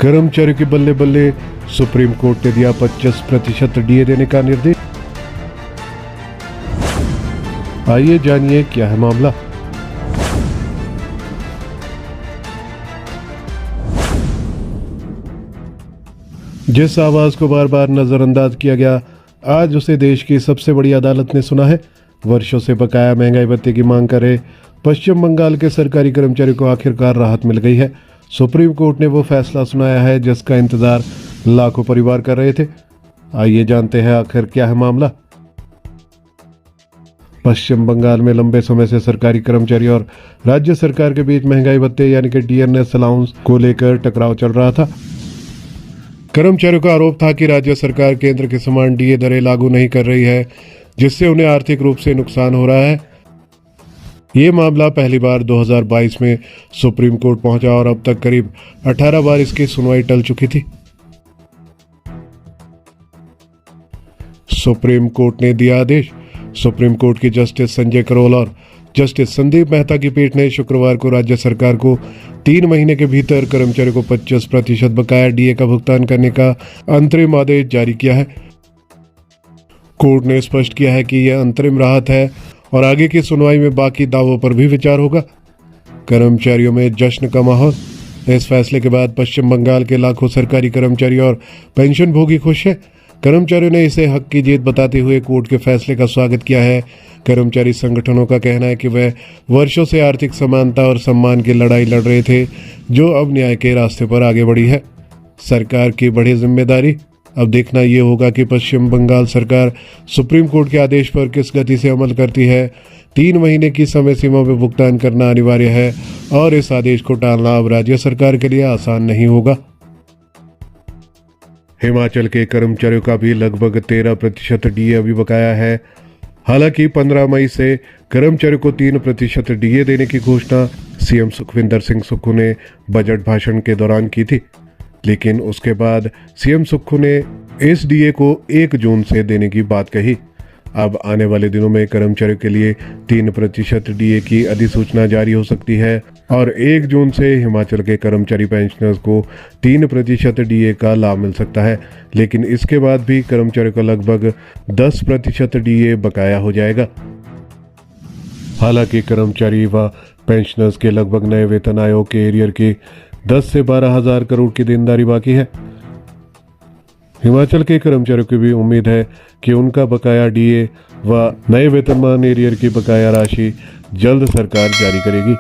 कर्मचारियों की बल्ले बल्ले, सुप्रीम कोर्ट ने दिया 25% डीए देने का निर्देश। आइए जानिए क्या है मामला। जिस आवाज को बार बार नजरअंदाज किया गया, आज उसे देश की सबसे बड़ी अदालत ने सुना है। वर्षों से बकाया महंगाई भत्ते की मांग कर रहे पश्चिम बंगाल के सरकारी कर्मचारियों को आखिरकार राहत मिल गई है। सुप्रीम कोर्ट ने वो फैसला सुनाया है जिसका इंतजार लाखों परिवार कर रहे थे। आइए जानते हैं आखिर क्या है मामला। पश्चिम बंगाल में लंबे समय से सरकारी कर्मचारी और राज्य सरकार के बीच महंगाई भत्ते यानी कि डीएनएस अलाउंस को लेकर टकराव चल रहा था। कर्मचारियों का आरोप था कि राज्य सरकार केंद्र के समान डीए दरें लागू नहीं कर रही है, जिससे उन्हें आर्थिक रूप से नुकसान हो रहा है। ये मामला पहली बार 2022 में सुप्रीम कोर्ट पहुंचा और अब तक करीब 18 बार इसकी सुनवाई टल चुकी थी। सुप्रीम कोर्ट ने दिया आदेश। सुप्रीम कोर्ट की जस्टिस संजय करोल और जस्टिस संदीप मेहता की पीठ ने शुक्रवार को राज्य सरकार को 3 महीने के भीतर कर्मचारियों को 25% बकाया डीए का भुगतान करने का अंतरिम आदेश जारी किया है। कोर्ट ने स्पष्ट किया है कि यह अंतरिम राहत है और आगे की सुनवाई में बाकी दावों पर भी विचार होगा। कर्मचारियों में जश्न का माहौल। इस फैसले के बाद पश्चिम बंगाल के लाखों सरकारी कर्मचारी और पेंशन भोगी खुश हैं। कर्मचारियों ने इसे हक की जीत बताते हुए कोर्ट के फैसले का स्वागत किया है। कर्मचारी संगठनों का कहना है कि वह वर्षों से आर्थिक समानता और सम्मान की लड़ाई लड़ रहे थे, जो अब न्याय के रास्ते पर आगे बढ़ी है। सरकार की बड़ी जिम्मेदारी। अब देखना ये होगा कि पश्चिम बंगाल सरकार सुप्रीम कोर्ट के आदेश पर किस गति से अमल करती है। 3 महीने की समय सीमा में भुगतान करना अनिवार्य है और इस आदेश को टालना अब राज्य सरकार के लिए आसान नहीं होगा। हिमाचल के कर्मचारियों का भी लगभग 13% डीए अभी बकाया है। हालांकि 15 मई से कर्मचारियों को 3% डीए देने की घोषणा सीएम सुखविंदर सिंह सुक्खू ने बजट भाषण के दौरान की थी, लेकिन उसके बाद सीएम सुक्खू ने इस डीए को 1 जून से देने की बात कही। अब आने वाले दिनों में कर्मचारियों के लिए 3% डीए की अधिसूचना जारी हो सकती है और 1 जून से हिमाचल के कर्मचारी पेंशनर्स को 3% डीए का लाभ मिल सकता है, लेकिन इसके बाद भी कर्मचारियों का लगभग 10% डीए बकाया हो जाएगा। हालांकि कर्मचारी व पेंशनर्स के लगभग नए वेतन आयोग के एरियर की 10 से 12 हजार करोड़ की देनदारी बाकी है। हिमाचल के कर्मचारियों की भी उम्मीद है कि उनका बकाया डीए व नए वेतनमान एरियर की बकाया राशि जल्द सरकार जारी करेगी।